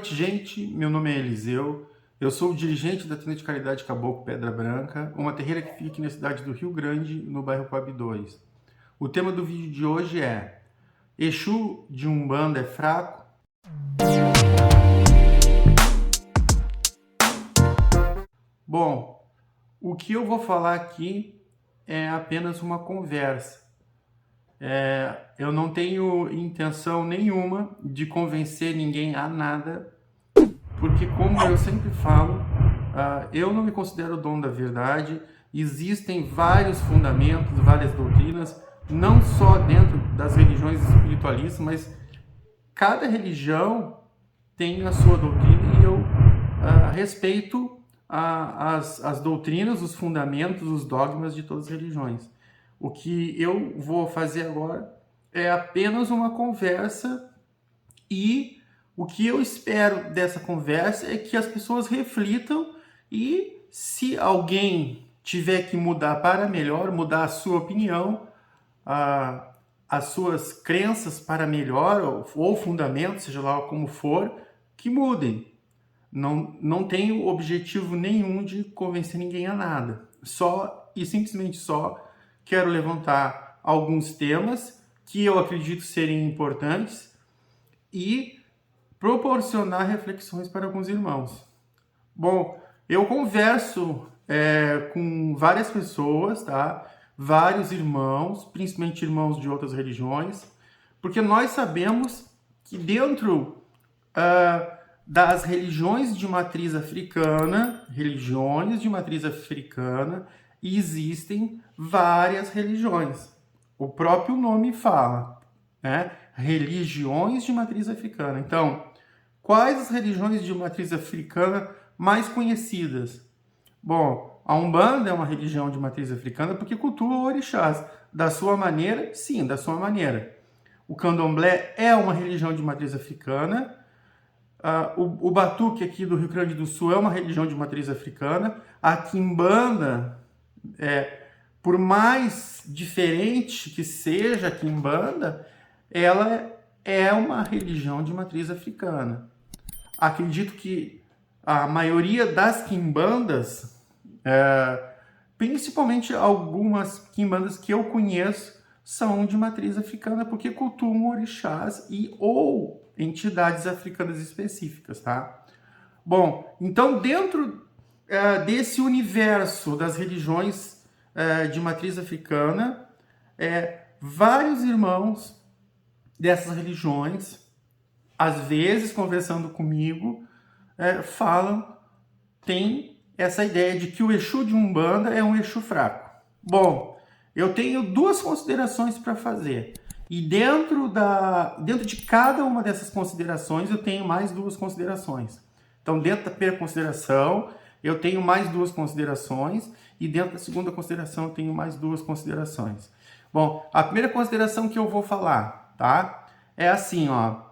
noite, gente. Meu nome é Eliseu. Eu sou o dirigente da Tenda de Caridade Caboclo Pedra Branca, uma terreira que fica aqui na cidade do Rio Grande, no bairro Coab 2. O tema do vídeo de hoje é: Exu de Umbanda é fraco? Bom, o que eu vou falar aqui é apenas uma conversa. Eu não tenho intenção nenhuma de convencer ninguém a nada, porque, como eu sempre falo, eu não me considero o dono da verdade. Existem vários fundamentos, várias doutrinas, não só dentro das religiões espiritualistas, mas cada religião tem a sua doutrina e eu respeito as doutrinas, os fundamentos, os dogmas de todas as religiões. O que eu vou fazer agora é apenas uma conversa, e o que eu espero dessa conversa é que as pessoas reflitam, e se alguém tiver que mudar para melhor, mudar a sua opinião, as suas crenças para melhor, ou fundamentos, seja lá como for, que mudem. Não tenho objetivo nenhum de convencer ninguém a nada. Só e simplesmente só quero levantar alguns temas que eu acredito serem importantes e proporcionar reflexões para alguns irmãos. Bom, eu converso com várias pessoas, tá? Vários irmãos, principalmente irmãos de outras religiões, porque nós sabemos que dentro das religiões de matriz africana, existem várias religiões. O próprio nome fala, né? Religiões de matriz africana. Então, quais as religiões de matriz africana mais conhecidas? Bom, a Umbanda é uma religião de matriz africana porque cultua orixás. Da sua maneira, sim, da sua maneira. O Candomblé é uma religião de matriz africana. O Batuque aqui do Rio Grande do Sul é uma religião de matriz africana. A Quimbanda, por mais diferente que seja a Quimbanda, ela é uma religião de matriz africana. Acredito que a maioria das quimbandas, principalmente algumas quimbandas que eu conheço, são de matriz africana porque cultuam orixás ou entidades africanas específicas, tá? Bom, então dentro desse universo das religiões de matriz africana, vários irmãos dessas religiões, às vezes conversando comigo, tem essa ideia de que o Exu de Umbanda é um Exu fraco. Bom, eu tenho duas considerações para fazer. E dentro de cada uma dessas considerações, eu tenho mais duas considerações. Então, dentro da primeira consideração, eu tenho mais duas considerações. E dentro da segunda consideração, eu tenho mais duas considerações. Bom, a primeira consideração que eu vou falar, tá? É assim, ó.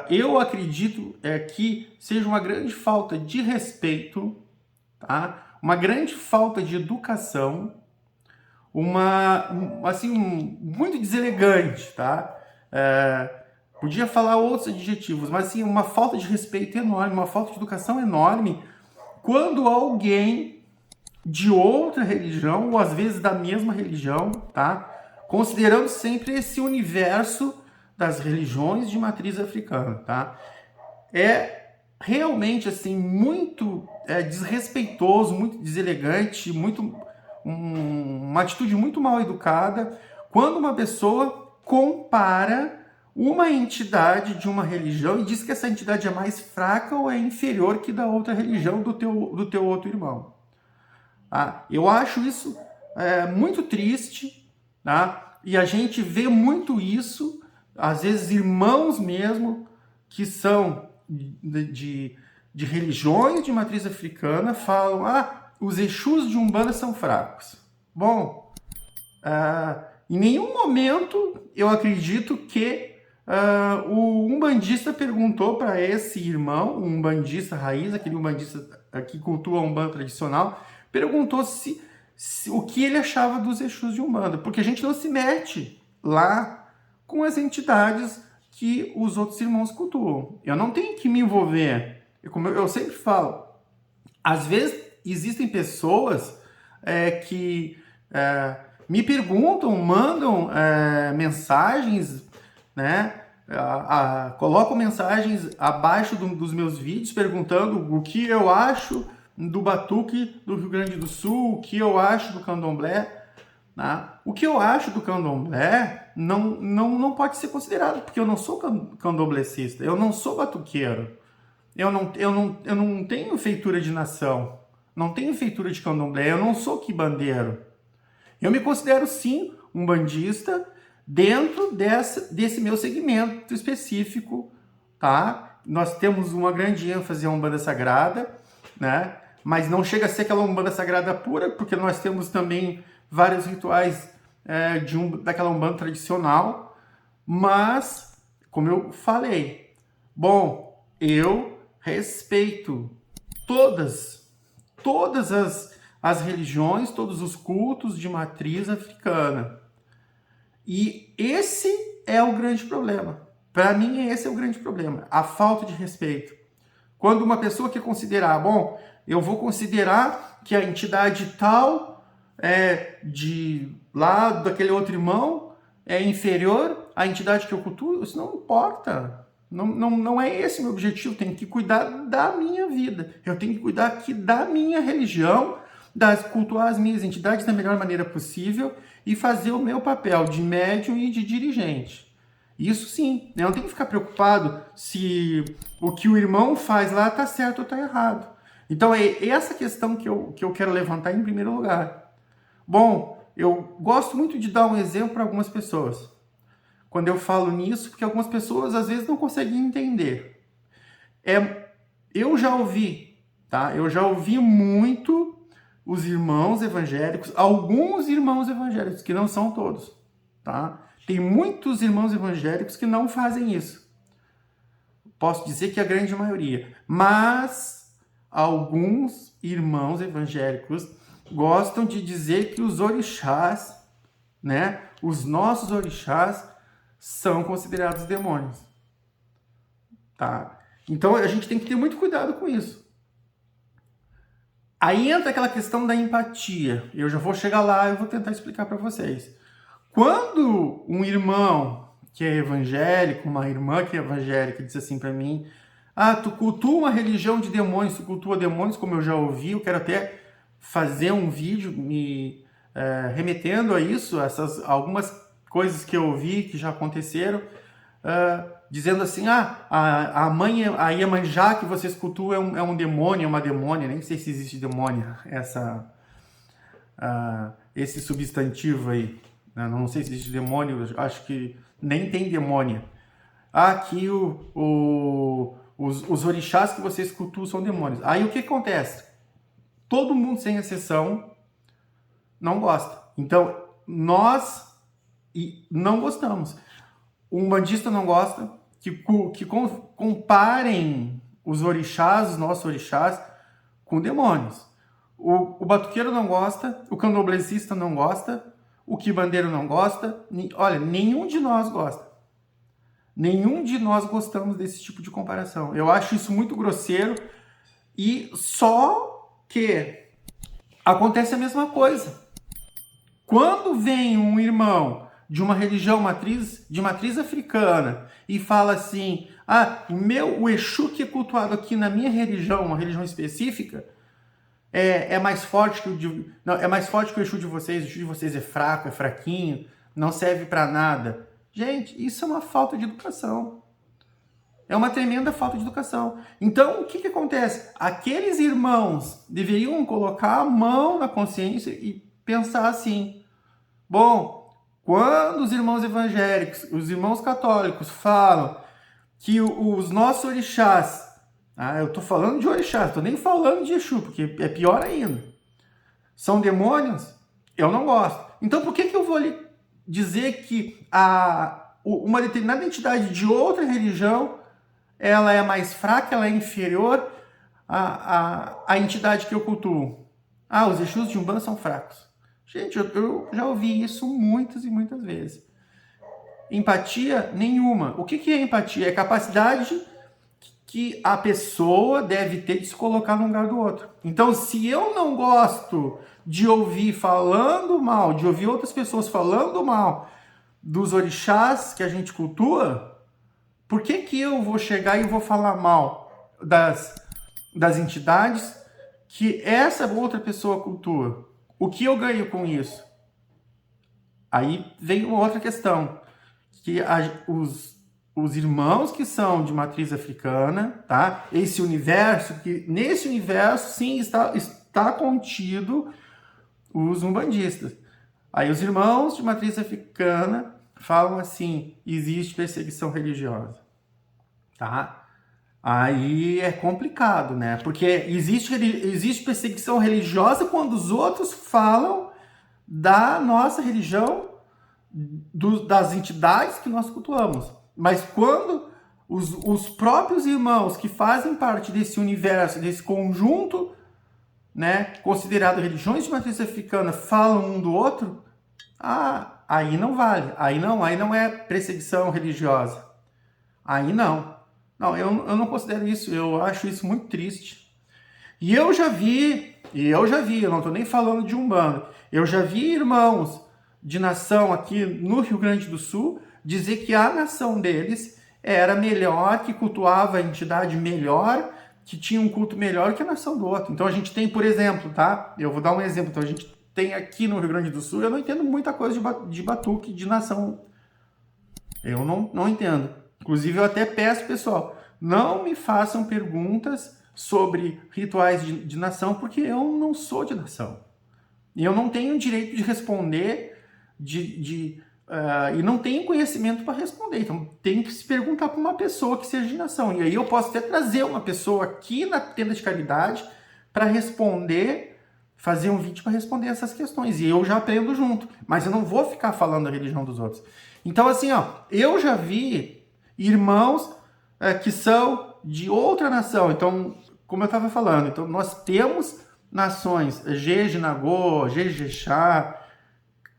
Eu acredito que seja uma grande falta de respeito, tá? Uma grande falta de educação, muito deselegante, tá? Podia falar outros adjetivos, mas assim, uma falta de respeito enorme, uma falta de educação enorme, quando alguém de outra religião, ou às vezes da mesma religião, tá? Considerando sempre esse universo das religiões de matriz africana, tá? É realmente assim muito desrespeitoso, muito deselegante, uma atitude muito mal educada quando uma pessoa compara uma entidade de uma religião e diz que essa entidade é mais fraca ou é inferior que da outra religião do teu outro irmão. Eu acho isso muito triste, tá? E a gente vê muito isso, às vezes irmãos mesmo que são de religiões de matriz africana falam: os Exus de Umbanda são fracos. Bom, em nenhum momento eu acredito que o umbandista perguntou para esse irmão, um umbandista raiz, aquele umbandista que cultua a Umbanda tradicional, perguntou o que ele achava dos Exus de Umbanda, porque a gente não se mete lá com as entidades que os outros irmãos cultuam. Eu não tenho que me envolver como eu sempre falo, às vezes existem pessoas que me perguntam, mandam mensagens, né? Colocam mensagens abaixo dos meus vídeos perguntando o que eu acho do batuque do Rio Grande do Sul, o que eu acho do candomblé. Tá? O que eu acho do candomblé não pode ser considerado, porque eu não sou candomblecista, eu não sou batuqueiro, eu não tenho feitura de nação, não tenho feitura de candomblé, eu não sou quibandeiro. Eu me considero sim um bandista dentro desse meu segmento específico, tá? Nós temos uma grande ênfase à Umbanda Sagrada, né? Mas não chega a ser aquela Umbanda Sagrada pura, porque nós temos também vários rituais daquela Umbanda tradicional, mas, como eu falei, bom, eu respeito todas as religiões, todos os cultos de matriz africana. E esse é o grande problema. Para mim, esse é o grande problema, a falta de respeito. Quando uma pessoa quer considerar, bom, eu vou considerar que a entidade tal de lá daquele outro irmão é inferior à entidade que eu cultuo, isso não importa. Não é esse o meu objetivo. Eu tenho que cuidar da minha vida. Eu tenho que cuidar aqui da minha religião, cultuar as minhas entidades da melhor maneira possível e fazer o meu papel de médium e de dirigente. Isso sim, eu não tenho que ficar preocupado se o que o irmão faz lá está certo ou está errado. Então é essa questão que eu quero levantar em primeiro lugar. Bom, eu gosto muito de dar um exemplo para algumas pessoas. Quando eu falo nisso, porque algumas pessoas às vezes não conseguem entender. Eu já ouvi, tá? Eu já ouvi muito os irmãos evangélicos, alguns irmãos evangélicos, que não são todos, tá? Tem muitos irmãos evangélicos que não fazem isso. Posso dizer que a grande maioria. Mas alguns irmãos evangélicos gostam de dizer que os orixás, né? Os nossos orixás são considerados demônios. Tá? Então a gente tem que ter muito cuidado com isso. Aí entra aquela questão da empatia. Eu já vou chegar lá e vou tentar explicar para vocês. Quando um irmão que é evangélico, uma irmã que é evangélica, diz assim para mim: tu cultua uma religião de demônios, tu cultua demônios, como eu já ouvi, eu quero até fazer um vídeo me remetendo a isso, algumas coisas que eu ouvi que já aconteceram, dizendo assim, a mãe, a Iemanjá que vocês cultuam é um demônio, é uma demônia, nem sei se existe demônia, esse substantivo aí, não sei se existe demônio, acho que nem tem demônia. Aqui os orixás que vocês cultuam são demônios. Aí o que acontece? Todo mundo, sem exceção, não gosta. Então, nós não gostamos. O umbandista não gosta que comparem os orixás, os nossos orixás, com demônios. O batuqueiro não gosta, o candomblessista não gosta, o quibandeiro não gosta. Olha, nenhum de nós gosta. Nenhum de nós gostamos desse tipo de comparação. Eu acho isso muito grosseiro e só que acontece a mesma coisa. Quando vem um irmão de uma religião de matriz africana e fala assim, o Exu que é cultuado aqui na minha religião, uma religião específica, é mais forte que o Exu de vocês, o Exu de vocês é fraco, é fraquinho, não serve para nada. Gente, isso é uma falta de educação. É uma tremenda falta de educação. Então, o que acontece? Aqueles irmãos deveriam colocar a mão na consciência e pensar assim, bom, quando os irmãos evangélicos, os irmãos católicos falam que os nossos orixás, eu estou falando de orixás, estou nem falando de Exu, porque é pior ainda, são demônios, eu não gosto. Então, por que eu vou lhe dizer que uma determinada entidade de outra religião ela é mais fraca, ela é inferior à entidade que eu cultuo? Os Exus de Umbanda são fracos. Gente, eu já ouvi isso muitas e muitas vezes. Empatia nenhuma. O que é empatia? É capacidade que a pessoa deve ter de se colocar no lugar do outro. Então, se eu não gosto de ouvir falando mal, de ouvir outras pessoas falando mal dos orixás que a gente cultua, por que eu vou chegar e vou falar mal das entidades que essa outra pessoa cultua? O que eu ganho com isso? Aí vem uma outra questão, que os irmãos que são de matriz africana, tá? Nesse universo, sim, está contido os umbandistas. Aí os irmãos de matriz africana falam assim: existe perseguição religiosa, tá? Aí é complicado, né? Porque existe perseguição religiosa quando os outros falam da nossa religião, das entidades que nós cultuamos. Mas quando os próprios irmãos que fazem parte desse universo, desse conjunto, né, considerado religiões de matriz africana, falam um do outro, aí não vale. Aí não é perseguição religiosa. Aí não. Não, eu não considero isso. Eu acho isso muito triste. E eu já vi, eu não estou nem falando de Umbanda, eu já vi irmãos de nação aqui no Rio Grande do Sul dizer que a nação deles era melhor, que cultuava a entidade melhor, que tinha um culto melhor que a nação do outro. Então a gente tem, por exemplo, tá? Eu vou dar um exemplo. Então a gente tem aqui no Rio Grande do Sul, eu não entendo muita coisa de batuque de nação. Eu não entendo. Inclusive eu até peço, pessoal, não me façam perguntas sobre rituais de nação, porque eu não sou de nação. E eu não tenho direito de responder, e não tenho conhecimento para responder. Então, tem que se perguntar para uma pessoa que seja de nação. E aí eu posso até trazer uma pessoa aqui na tenda de caridade para responder, fazer um vídeo para responder essas questões. E eu já aprendo junto. Mas eu não vou ficar falando da religião dos outros. Então, assim, eu já vi irmãos que são de outra nação. Então, como eu estava falando, então nós temos nações Jeje Nagô, Jejexá,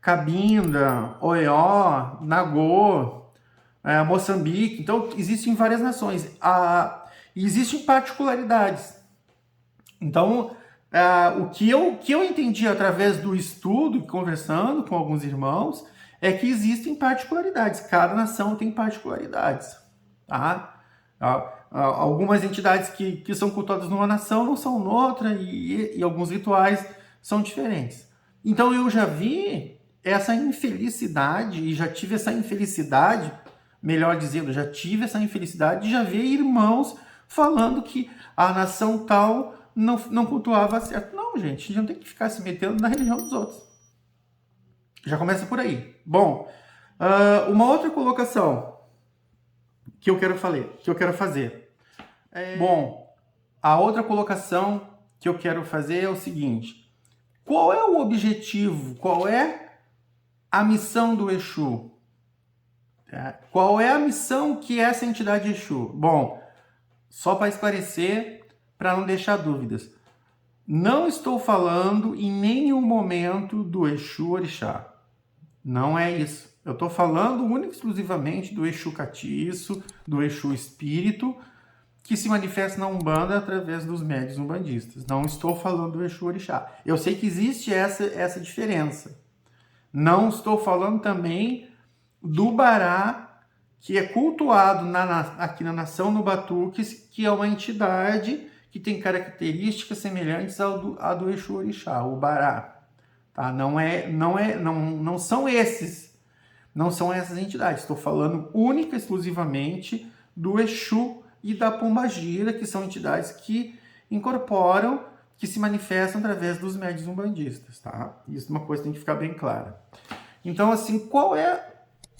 Cabinda, Oió, Nagô, Moçambique. Então, existem várias nações. Existem particularidades. Então, o que eu entendi através do estudo, conversando com alguns irmãos, é que existem particularidades. Cada nação tem particularidades. Tá? Algumas entidades que são cultuadas numa nação não são noutra, e alguns rituais são diferentes. Então, eu já vi essa infelicidade, e já tive essa infelicidade, melhor dizendo, já tive essa infelicidade de já ver irmãos falando que a nação tal não cultuava certo. Não, gente, a gente não tem que ficar se metendo na religião dos outros. Já começa por aí. Bom, uma outra colocação que eu quero fazer. Bom, a outra colocação que eu quero fazer é o seguinte: qual é o objetivo, qual é a missão do Exu? Qual é a missão que essa entidade Exu? Bom, só para esclarecer, para não deixar dúvidas, não estou falando em nenhum momento do Exu Orixá. Não é isso. Eu estou falando única e exclusivamente do Exu Catiço, do Exu Espírito, que se manifesta na Umbanda através dos médiuns umbandistas. Não estou falando do Exu Orixá. Eu sei que existe essa diferença. Não estou falando também do Bará, que é cultuado aqui na nação no Batuques, que é uma entidade que tem características semelhantes à do Exu Orixá, o Bará. Tá? Não são essas entidades. Estou falando única e exclusivamente do Exu e da Pombagira, que são entidades que incorporam, que se manifestam através dos médiuns umbandistas, tá? Isso é uma coisa que tem que ficar bem clara. Então, assim, qual é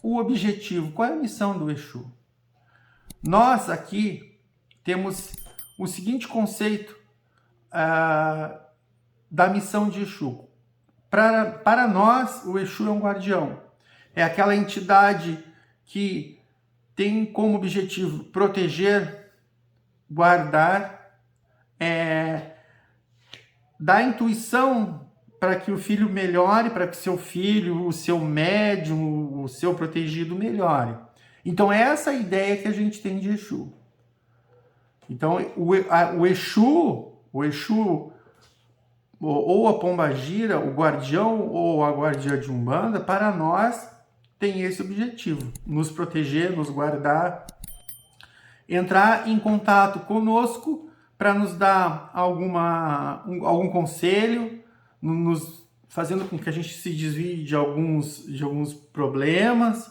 o objetivo, qual é a missão do Exu? Nós aqui temos o seguinte conceito da missão de Exu. Para nós, o Exu é um guardião. É aquela entidade que tem como objetivo proteger, guardar, dar intuição para que o filho melhore, para que seu filho, o seu médium, o seu protegido melhore. Então, essa é a ideia que a gente tem de Exu. Então, o Exu, ou a pombagira, o guardião ou a guardiã de Umbanda, para nós tem esse objetivo: nos proteger, nos guardar, entrar em contato conosco para nos dar algum conselho, nos fazendo com que a gente se desvie de alguns problemas.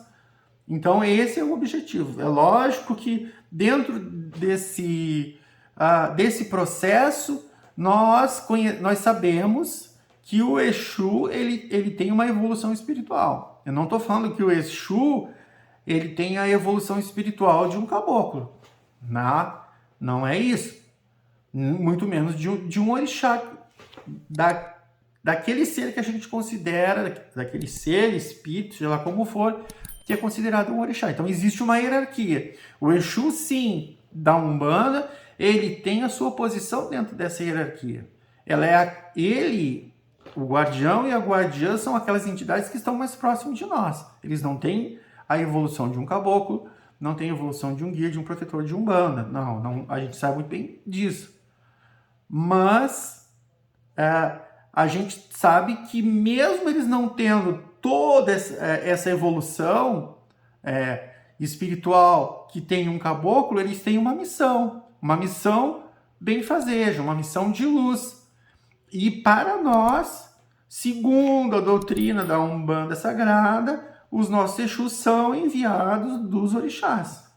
Então, esse é o objetivo. É lógico que dentro desse processo, nós sabemos que o Exu ele tem uma evolução espiritual. Eu não estou falando que o Exu ele tem a evolução espiritual de um caboclo. Não é isso. Muito menos de um orixá, daquele ser que a gente considera, daquele ser, espírito, sei lá como for, que é considerado um orixá. Então existe uma hierarquia. O Exu, sim, da Umbanda, ele tem a sua posição dentro dessa hierarquia. O guardião e a guardiã são aquelas entidades que estão mais próximas de nós. Eles não têm a evolução de um caboclo, não têm a evolução de um guia, de um protetor de Umbanda. Não, a gente sabe muito bem disso. Mas a gente sabe que mesmo eles não tendo toda essa evolução espiritual que tem um caboclo, eles têm uma missão benfazeja, uma missão de luz. E para nós, segundo a doutrina da Umbanda Sagrada, os nossos Exus são enviados dos orixás.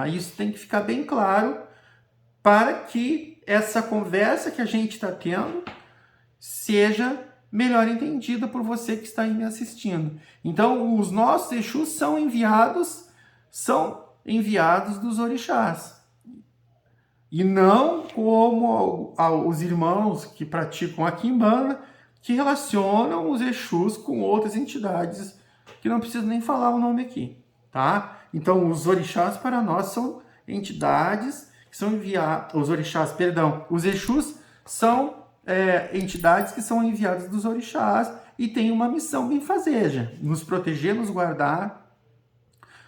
Isso tem que ficar bem claro para que essa conversa que a gente está tendo seja melhor entendida por você que está aí me assistindo. Então, os nossos Exus são enviados dos orixás. E não como os irmãos que praticam a Quimbanda, que relacionam os Exus com outras entidades, que não preciso nem falar o nome aqui, tá? Então, os orixás para nós são entidades que são enviadas... Os Exus são entidades que são enviadas dos orixás e têm uma missão benfazeja: nos proteger, nos guardar,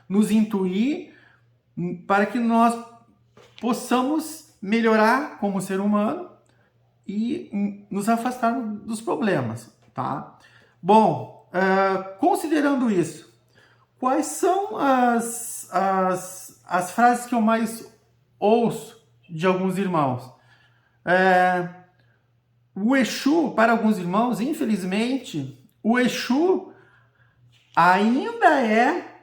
nos intuir para que nós possamos melhorar como ser humano e nos afastar dos problemas, tá? Bom, considerando isso, quais são as frases que eu mais ouço de alguns irmãos? O Exu, para alguns irmãos, infelizmente, o Exu ainda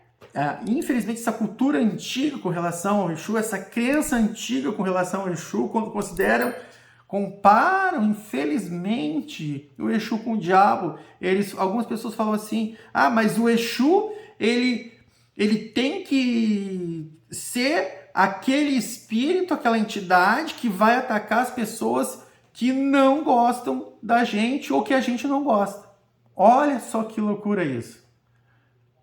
infelizmente, essa cultura antiga com relação ao Exu, essa crença antiga com relação ao Exu, quando comparam, infelizmente, o Exu com o diabo, algumas pessoas falam assim: mas o Exu, ele tem que ser aquele espírito, aquela entidade que vai atacar as pessoas que não gostam da gente ou que a gente não gosta. Olha só que loucura isso.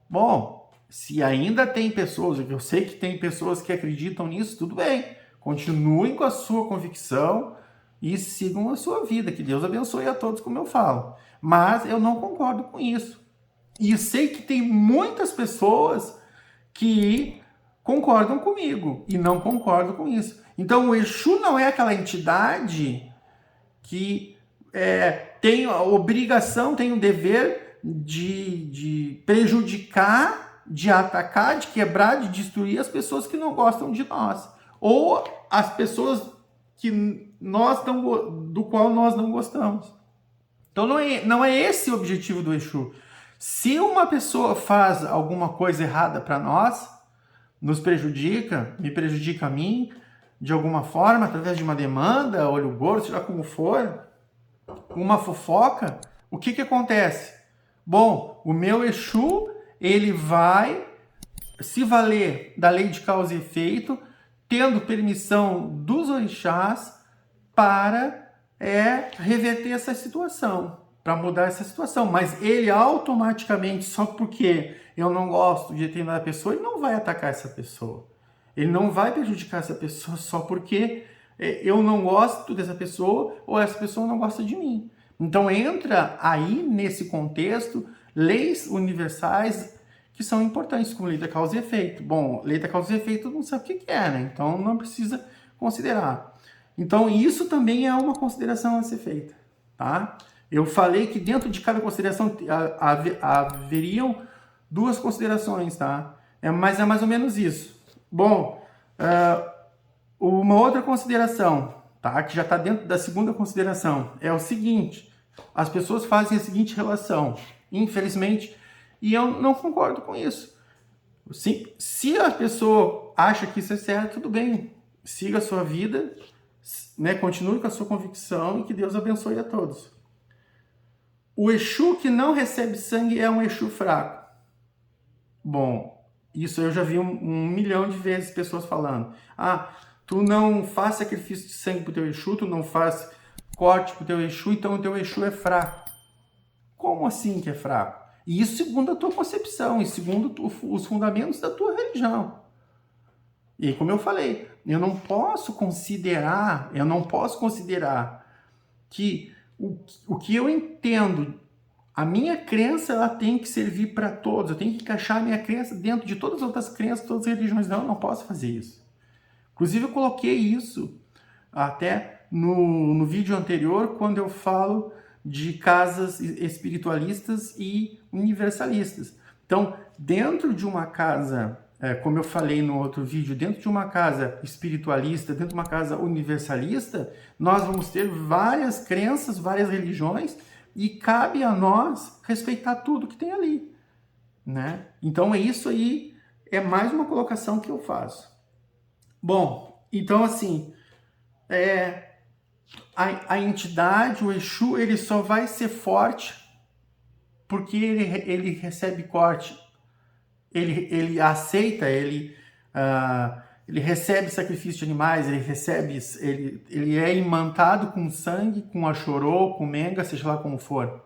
Bom, se ainda tem pessoas, eu sei que tem pessoas que acreditam nisso, tudo bem. Continuem com a sua convicção e sigam a sua vida. Que Deus abençoe a todos, como eu falo. Mas eu não concordo com isso. E eu sei que tem muitas pessoas que concordam comigo e não concordam com isso. Então, o Exu não é aquela entidade que tem a obrigação, tem o dever de prejudicar, de atacar, de quebrar, de destruir as pessoas que não gostam de nós. Ou as pessoas do qual nós não gostamos. Então não é esse o objetivo do Exu. Se uma pessoa faz alguma coisa errada para nós, nos prejudica, me prejudica a mim, de alguma forma, através de uma demanda, olho gordo, seja como for, uma fofoca, o que acontece? Bom, o meu Exu, ele vai se valer da lei de causa e efeito, tendo permissão dos orixás para reverter essa situação, para mudar essa situação. Mas ele automaticamente, só porque eu não gosto de determinada pessoa, ele não vai atacar essa pessoa. Ele não vai prejudicar essa pessoa só porque eu não gosto dessa pessoa ou essa pessoa não gosta de mim. Então entra aí nesse contexto leis universais que são importantes, como lei da causa e efeito. Bom, lei da causa e efeito não sabe o que é, né? Então não precisa considerar. Então, isso também é uma consideração a ser feita, tá? Eu falei que dentro de cada consideração haveriam 2 considerações, tá? Mas é mais ou menos isso. Bom, uma outra consideração, tá? Que já está dentro da segunda consideração, é o seguinte: as pessoas fazem a seguinte relação, infelizmente, e eu não concordo com isso. Se a pessoa acha que isso é certo, tudo bem, siga a sua vida, né? Continue com a sua convicção e que Deus abençoe a todos. O Exu que não recebe sangue é um Exu fraco. Bom, isso eu já vi 1.000.000 de vezes pessoas falando. Ah, tu não faz sacrifício de sangue pro teu Exu, tu não faz corte pro teu Exu, então o teu Exu é fraco. Como assim que é fraco? E isso segundo a tua concepção e segundo os fundamentos da tua religião. E como eu falei, eu não posso considerar que o que eu entendo, a minha crença, ela tem que servir para todos. Eu tenho que encaixar a minha crença dentro de todas as outras crenças, todas as religiões. Não, eu não posso fazer isso. Inclusive, eu coloquei isso até no vídeo anterior, quando eu falo de casas espiritualistas e universalistas. Então, dentro de uma casa, como eu falei no outro vídeo, dentro de uma casa espiritualista, dentro de uma casa universalista, nós vamos ter várias crenças, várias religiões, e cabe a nós respeitar tudo que tem ali, né? Então, é isso aí, é mais uma colocação que eu faço. Bom, então assim, a entidade, o Exu, ele só vai ser forte porque ele recebe corte, ele aceita, ele recebe sacrifício de animais, ele é imantado com sangue, com achorô, com menga, seja lá como for.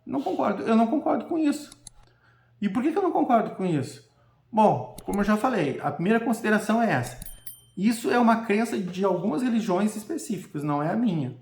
Não concordo, eu não concordo com isso. E por que eu não concordo com isso? Bom, como eu já falei, a primeira consideração é essa. Isso é uma crença de algumas religiões específicas, não é a minha.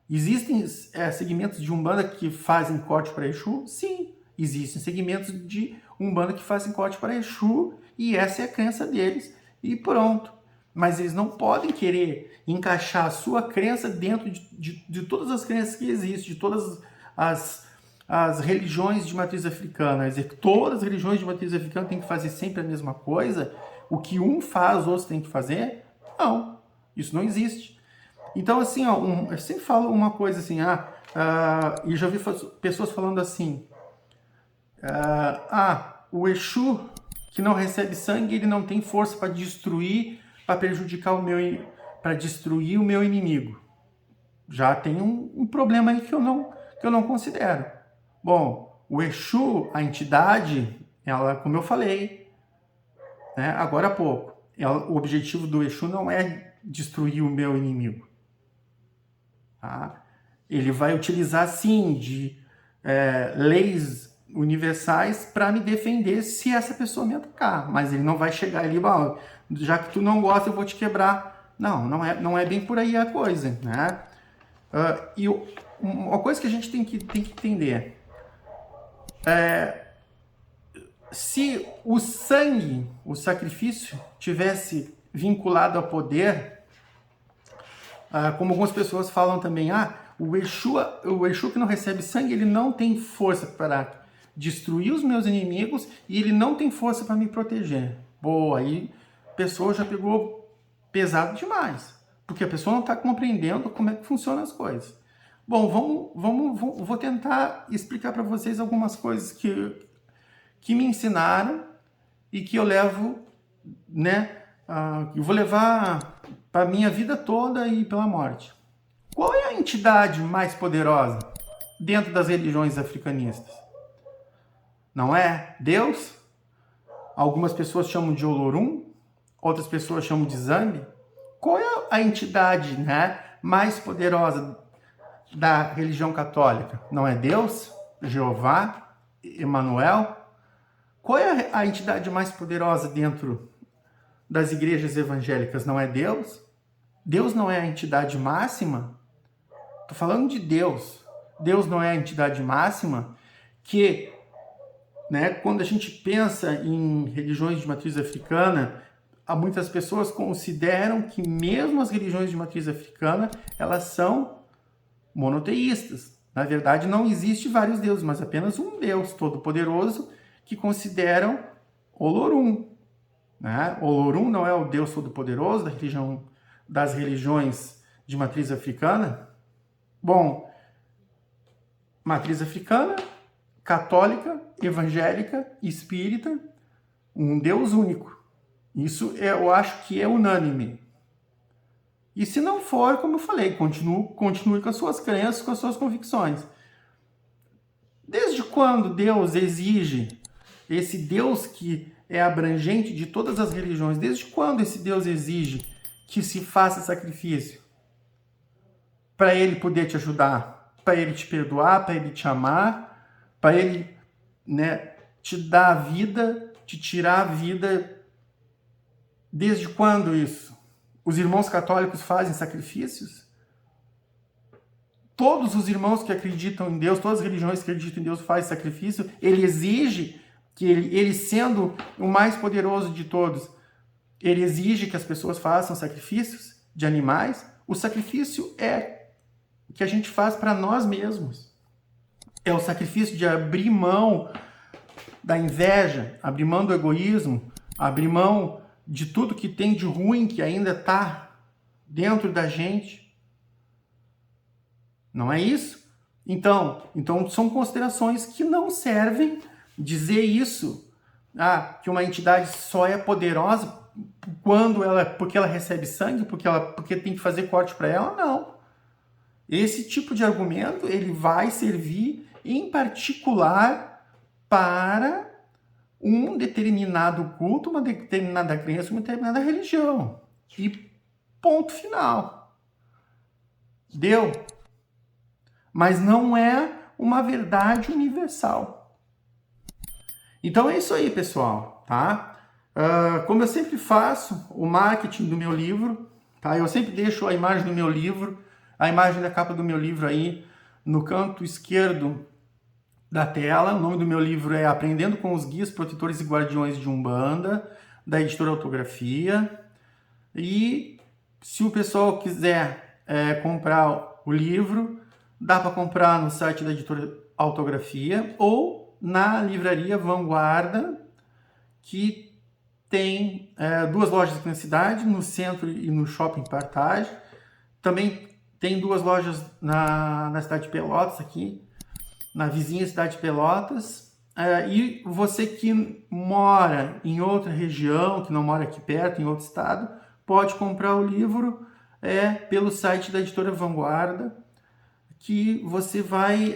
Existem segmentos de Umbanda que fazem corte para Exu? Sim. Existem segmentos de Umbanda que fazem corte para Exu e essa é a crença deles e pronto. Mas eles não podem querer encaixar a sua crença dentro de todas as crenças que existem, de todas as religiões de matriz africana. Quer dizer que todas as religiões de matriz africana têm que fazer sempre a mesma coisa. O que um faz, os outros têm que fazer? Não, isso não existe. Então, assim, eu sempre falo uma coisa assim, e já vi pessoas falando assim, o Exu que não recebe sangue, ele não tem força para destruir, para prejudicar para destruir o meu inimigo. Já tem um problema aí que eu não considero. Bom, o Exu, a entidade, ela, como eu falei, né, agora há pouco, o objetivo do Exu não é destruir o meu inimigo. Tá? Ele vai utilizar, sim, de leis universais para me defender se essa pessoa me atacar. Mas ele não vai chegar ali, já que tu não gosta, eu vou te quebrar. Não é bem por aí a coisa, né? E uma coisa que a gente tem que entender se o sangue, o sacrifício, tivesse vinculado ao poder, como algumas pessoas falam também, o Exu que não recebe sangue, ele não tem força para destruir os meus inimigos e ele não tem força para me proteger. Boa, aí a pessoa já pegou pesado demais, porque a pessoa não está compreendendo como é que funcionam as coisas. Bom, vou tentar explicar para vocês algumas coisas que me ensinaram e que eu levo, né? Eu vou levar para a minha vida toda e pela morte. Qual é a entidade mais poderosa dentro das religiões africanistas? Não é Deus? Algumas pessoas chamam de Olorum, outras pessoas chamam de Zambi. Qual é a entidade, né, mais poderosa da religião católica? Não é Deus? Jeová? Emanuel? Qual é a entidade mais poderosa dentro das igrejas evangélicas? Não é Deus? Deus não é a entidade máxima? Estou falando de Deus. Deus não é a entidade máxima que, né, quando a gente pensa em religiões de matriz africana, muitas pessoas consideram que mesmo as religiões de matriz africana, elas são monoteístas. Na verdade, não existe vários deuses, mas apenas um Deus todo-poderoso que consideram Olorum. Né? Olorum não é o Deus todo-poderoso das religiões de matriz africana? Bom, matriz africana, católica, evangélica, espírita, um Deus único. Isso eu acho que é unânime. E se não for, como eu falei, continue com as suas crenças, com as suas convicções. Desde quando Deus exige, esse Deus que é abrangente de todas as religiões, desde quando esse Deus exige que se faça sacrifício? Para Ele poder te ajudar, para Ele te perdoar, para Ele te amar, para Ele, né, te dar a vida, te tirar a vida. Desde quando isso? Os irmãos católicos fazem sacrifícios? Todos os irmãos que acreditam em Deus, todas as religiões que acreditam em Deus fazem sacrifício. Ele exige que ele sendo o mais poderoso de todos, ele exige que as pessoas façam sacrifícios de animais. O sacrifício é o que a gente faz para nós mesmos. É o sacrifício de abrir mão da inveja, abrir mão do egoísmo, abrir mão de tudo que tem de ruim que ainda está dentro da gente. Não é isso? Então são considerações que não servem. Dizer isso, que uma entidade só é poderosa porque ela recebe sangue, porque tem que fazer corte para ela, não. Esse tipo de argumento ele vai servir em particular para um determinado culto, uma determinada crença, uma determinada religião. E ponto final. Deu. Mas não é uma verdade universal. Então é isso aí, pessoal, tá? Como eu sempre faço o marketing do meu livro, tá? Eu sempre deixo a imagem do meu livro, a imagem da capa do meu livro aí no canto esquerdo da tela. O nome do meu livro é Aprendendo com os Guias, Protetores e Guardiões de Umbanda, da editora Autografia. E se o pessoal quiser comprar o livro, dá para comprar no site da editora Autografia ou na livraria Vanguarda, que tem 2 lojas aqui na cidade, no centro e no Shopping Partage. Também tem 2 lojas na cidade de Pelotas, aqui, na vizinha cidade de Pelotas. E você que mora em outra região, que não mora aqui perto, em outro estado, pode comprar o livro pelo site da editora Vanguarda, que você vai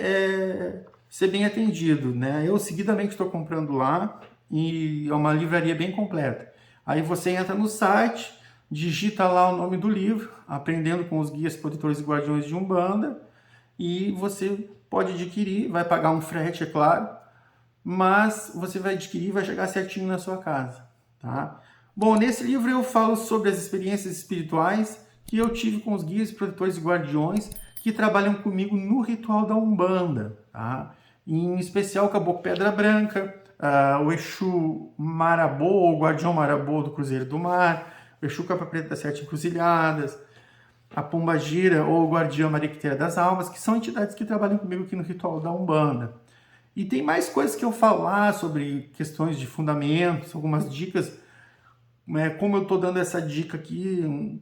ser bem atendido, né? Eu seguidamente estou comprando lá e é uma livraria bem completa. Aí você entra no site, digita lá o nome do livro, Aprendendo com os Guias, Protetores e Guardiões de Umbanda, e você pode adquirir, vai pagar um frete, é claro, mas você vai adquirir e vai chegar certinho na sua casa, tá? Bom, nesse livro eu falo sobre as experiências espirituais que eu tive com os guias, protetores e guardiões que trabalham comigo no ritual da Umbanda, tá? Em especial o Caboclo Pedra Branca, o Exu Marabô, ou Guardião Marabô do Cruzeiro do Mar, o Exu Capa Preta das 7 Encruzilhadas, a Pombagira ou Guardiã Mariquiteira das Almas, que são entidades que trabalham comigo aqui no ritual da Umbanda. E tem mais coisas que eu falar sobre questões de fundamentos, algumas dicas, como eu estou dando essa dica aqui,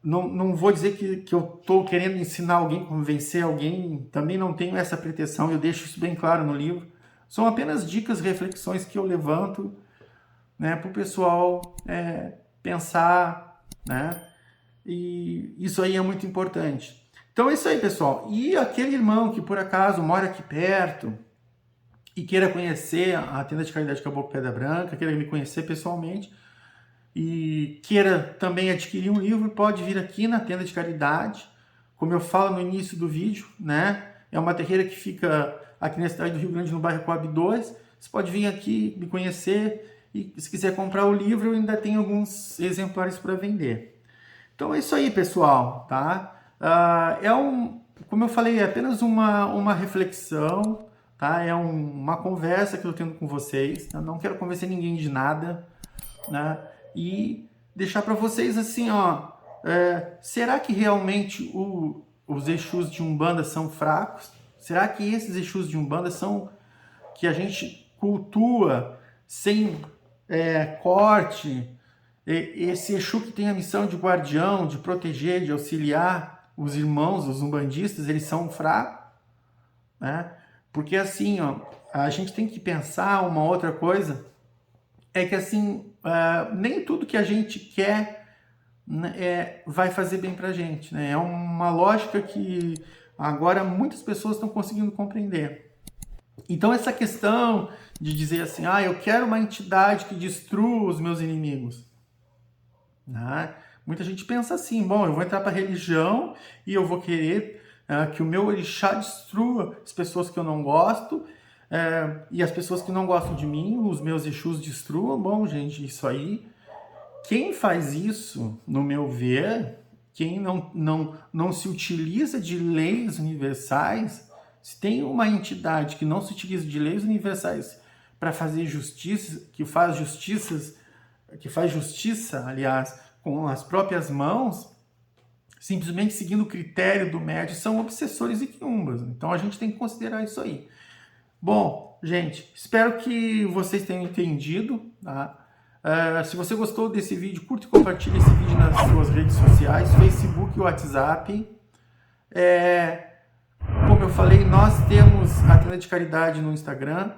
não vou dizer que eu estou querendo ensinar alguém, convencer alguém, também não tenho essa pretensão, eu deixo isso bem claro no livro. São apenas dicas, reflexões que eu levanto, né, para o pessoal pensar, né? E isso aí é muito importante. Então é isso aí, pessoal. E aquele irmão que por acaso mora aqui perto e queira conhecer a tenda de caridade Caboclo Pedra Branca, queira me conhecer pessoalmente e queira também adquirir um livro, pode vir aqui na tenda de caridade. Como eu falo no início do vídeo, né? É uma terreira que fica aqui na cidade do Rio Grande, no bairro Coab 2. Você pode vir aqui me conhecer e se quiser comprar o livro, eu ainda tenho alguns exemplares para vender. Então é isso aí, pessoal, tá? Como eu falei, é apenas uma reflexão, tá? É uma conversa que eu estou tendo com vocês. Eu não quero convencer ninguém de nada, né? e deixar para vocês assim, ó, será que realmente os Exus de Umbanda são fracos? Será que esses Exus de Umbanda são que a gente cultua sem corte? Esse Exu que tem a missão de guardião, de proteger, de auxiliar os irmãos, os umbandistas, eles são fracos, né? Porque assim, ó, a gente tem que pensar uma outra coisa, é que assim, nem tudo que a gente quer, né, vai fazer bem pra gente, né? É uma lógica que agora muitas pessoas estão conseguindo compreender. Então essa questão de dizer assim, eu quero uma entidade que destrua os meus inimigos, né? Muita gente pensa assim, bom, eu vou entrar para a religião e eu vou querer que o meu orixá destrua as pessoas que eu não gosto, e as pessoas que não gostam de mim, os meus Exus destruam. Bom, gente, isso aí, quem faz isso, no meu ver, quem não se utiliza de leis universais, se tem uma entidade que não se utiliza de leis universais para fazer justiça, que faz justiça, aliás, com as próprias mãos, simplesmente seguindo o critério do médium, são obsessores e quiumbas. Então a gente tem que considerar isso aí. Bom, gente, espero que vocês tenham entendido, tá? Se você gostou desse vídeo, curta e compartilhe esse vídeo nas suas redes sociais, Facebook e WhatsApp. Como eu falei, nós temos a Tenda de Caridade no Instagram.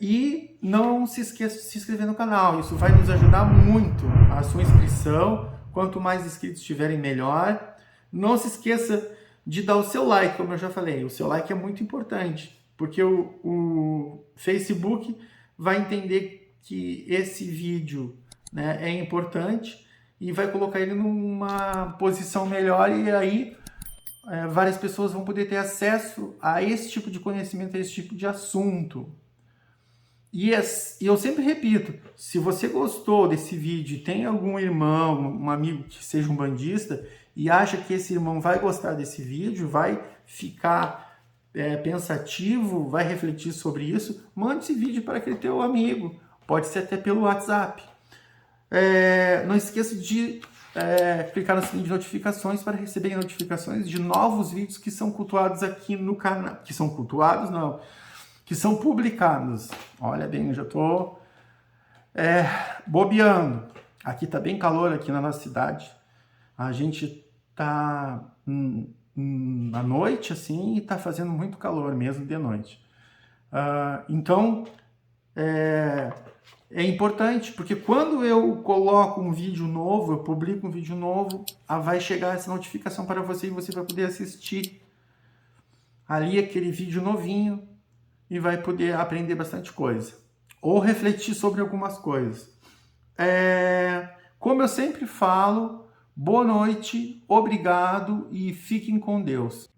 E não se esqueça de se inscrever no canal, isso vai nos ajudar muito. A sua inscrição, quanto mais inscritos tiverem, melhor. Não se esqueça de dar o seu like, como eu já falei, o seu like é muito importante, porque o Facebook vai entender que esse vídeo, né, é importante e vai colocar ele numa posição melhor, e aí várias pessoas vão poder ter acesso a esse tipo de conhecimento, a esse tipo de assunto. E eu sempre repito, se você gostou desse vídeo, tem algum irmão, um amigo que seja um bandista e acha que esse irmão vai gostar desse vídeo, vai ficar pensativo, vai refletir sobre isso, mande esse vídeo para aquele teu amigo, pode ser até pelo WhatsApp. Não esqueça de clicar no sininho de notificações para receber notificações de novos vídeos que são cultuados aqui no canal. Que são cultuados, não, que são publicados. Olha bem, eu já estou bobeando. Aqui está bem calor aqui na nossa cidade. A gente está à noite assim e está fazendo muito calor mesmo de noite. Então é importante, porque quando eu coloco um vídeo novo, eu publico um vídeo novo, vai chegar essa notificação para você e você vai poder assistir ali aquele vídeo novinho e vai poder aprender bastante coisa, ou refletir sobre algumas coisas. Como eu sempre falo, boa noite, obrigado e fiquem com Deus.